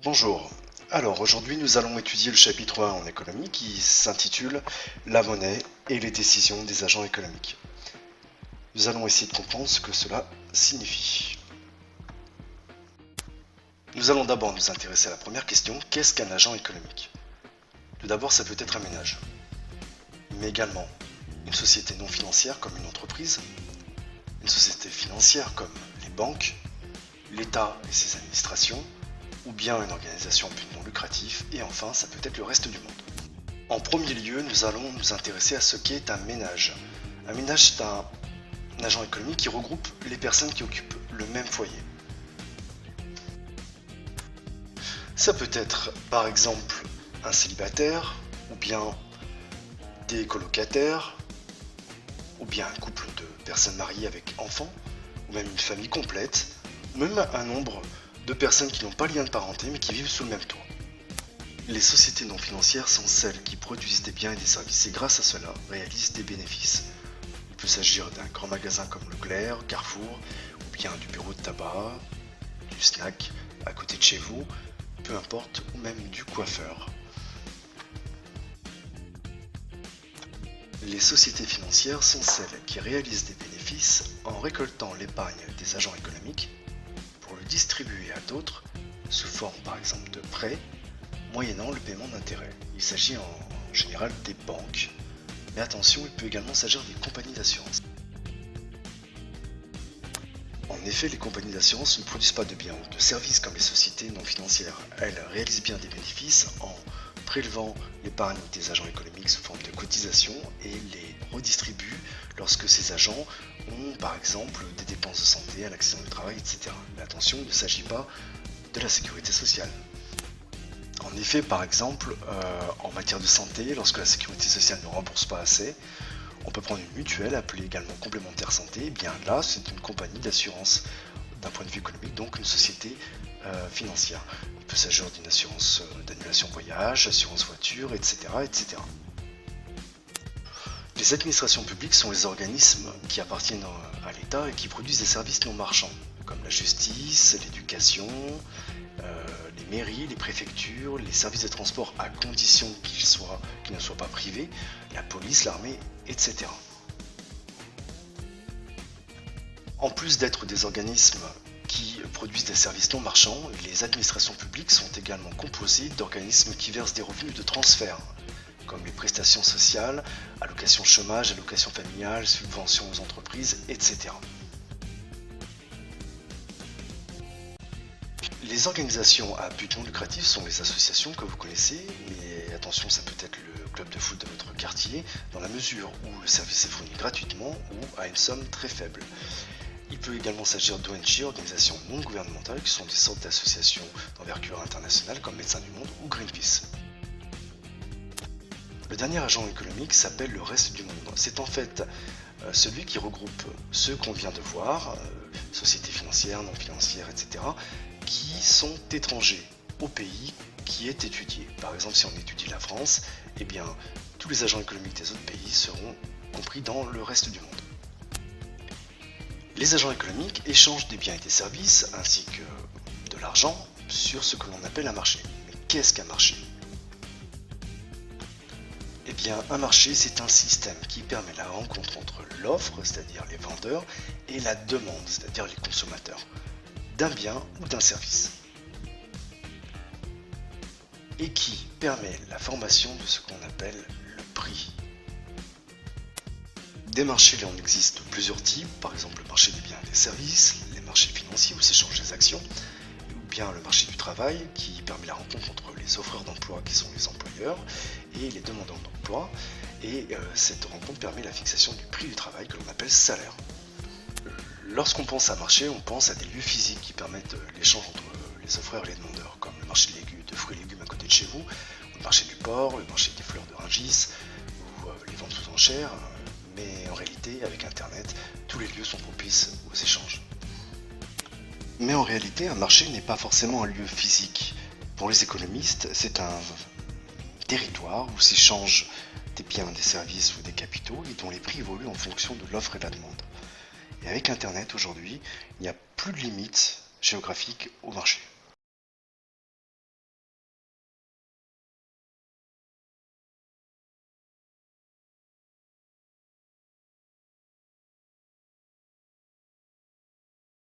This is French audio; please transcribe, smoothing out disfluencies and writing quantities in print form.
Bonjour. Alors aujourd'hui nous allons étudier le chapitre 1 en économie qui s'intitule La monnaie et les décisions des agents économiques. Nous allons essayer de comprendre ce que cela signifie. Nous allons d'abord nous intéresser à la première question, qu'est-ce qu'un agent économique? Tout d'abord ça peut être un ménage, mais également une société non financière comme une entreprise, une société financière comme les banques, l'État et ses administrations, ou bien une organisation à but non lucratif, et enfin ça peut être le reste du monde. En premier lieu, nous allons nous intéresser à ce qu'est un ménage. Un ménage, c'est un agent économique qui regroupe les personnes qui occupent le même foyer. Ça peut être par exemple un célibataire, ou bien des colocataires, ou bien un couple de personnes mariées avec enfants, ou même une famille complète, ou même un nombre de personnes qui n'ont pas lien de parenté mais qui vivent sous le même toit. Les sociétés non financières sont celles qui produisent des biens et des services et grâce à cela réalisent des bénéfices. Il peut s'agir d'un grand magasin comme Leclerc, Carrefour, ou bien du bureau de tabac, du snack à côté de chez vous, peu importe, ou même du coiffeur. Les sociétés financières sont celles qui réalisent des bénéfices en récoltant l'épargne des agents économiques pour le distribuer à d'autres sous forme par exemple de prêts, moyennant le paiement d'intérêts. Il s'agit en général des banques, mais attention, il peut également s'agir des compagnies d'assurance. En effet, les compagnies d'assurance ne produisent pas de biens ou de services comme les sociétés non financières. Elles réalisent bien des bénéfices en prélevant l'épargne des agents économiques sous forme de cotisations et les redistribuent lorsque ces agents ont par exemple des dépenses de santé, un accident du travail, etc. Mais attention, il ne s'agit pas de la sécurité sociale. En effet, par exemple, en matière de santé, lorsque la sécurité sociale ne rembourse pas assez, on peut prendre une mutuelle, appelée également complémentaire santé, et bien là c'est une compagnie d'assurance d'un point de vue économique, donc une société financière. Il peut s'agir d'une assurance d'annulation voyage, assurance voiture, etc., etc. Les administrations publiques sont les organismes qui appartiennent à l'État et qui produisent des services non marchands, comme la justice, l'éducation, les mairies, les préfectures, les services de transport à condition qu'ils ne soient pas privés, la police, l'armée, etc. En plus d'être des organismes qui produisent des services non marchands, les administrations publiques sont également composées d'organismes qui versent des revenus de transfert, comme les prestations sociales, allocations chômage, allocations familiales, subventions aux entreprises, etc. Les organisations à but non lucratif sont les associations que vous connaissez, mais attention, ça peut être le club de foot de votre quartier, dans la mesure où le service est fourni gratuitement ou à une somme très faible. Il peut également s'agir d'ONG, organisations non gouvernementales, qui sont des sortes d'associations d'envergure internationale comme Médecins du Monde ou Greenpeace. Le dernier agent économique s'appelle le reste du monde. C'est en fait celui qui regroupe ceux qu'on vient de voir, sociétés financières, non financières, etc., qui sont étrangers au pays qui est étudié. Par exemple, si on étudie la France, eh bien, tous les agents économiques des autres pays seront compris dans le reste du monde. Les agents économiques échangent des biens et des services, ainsi que de l'argent, sur ce que l'on appelle un marché. Mais qu'est-ce qu'un marché ? Eh bien, un marché, c'est un système qui permet la rencontre entre l'offre, c'est-à-dire les vendeurs, et la demande, c'est-à-dire les consommateurs, d'un bien ou d'un service. Et qui permet la formation de ce qu'on appelle le prix. Des marchés, il en existe plusieurs types, par exemple le marché des biens et des services, les marchés financiers où s'échangent des actions, ou bien le marché du travail qui permet la rencontre entre les offreurs d'emploi qui sont les employeurs et les demandeurs d'emploi, et cette rencontre permet la fixation du prix du travail que l'on appelle salaire. Lorsqu'on pense à marché, on pense à des lieux physiques qui permettent l'échange entre les offreurs et les demandeurs, comme le marché de fruits et légumes à côté de chez vous, ou le marché du porc, le marché des fleurs de Rungis, ou les ventes aux enchères, mais en réalité, avec Internet, tous les lieux sont propices aux échanges. Mais en réalité, un marché n'est pas forcément un lieu physique. Pour les économistes, c'est un territoire où s'échangent des biens, des services ou des capitaux et dont les prix évoluent en fonction de l'offre et de la demande. Et avec Internet aujourd'hui, il n'y a plus de limite géographique au marché.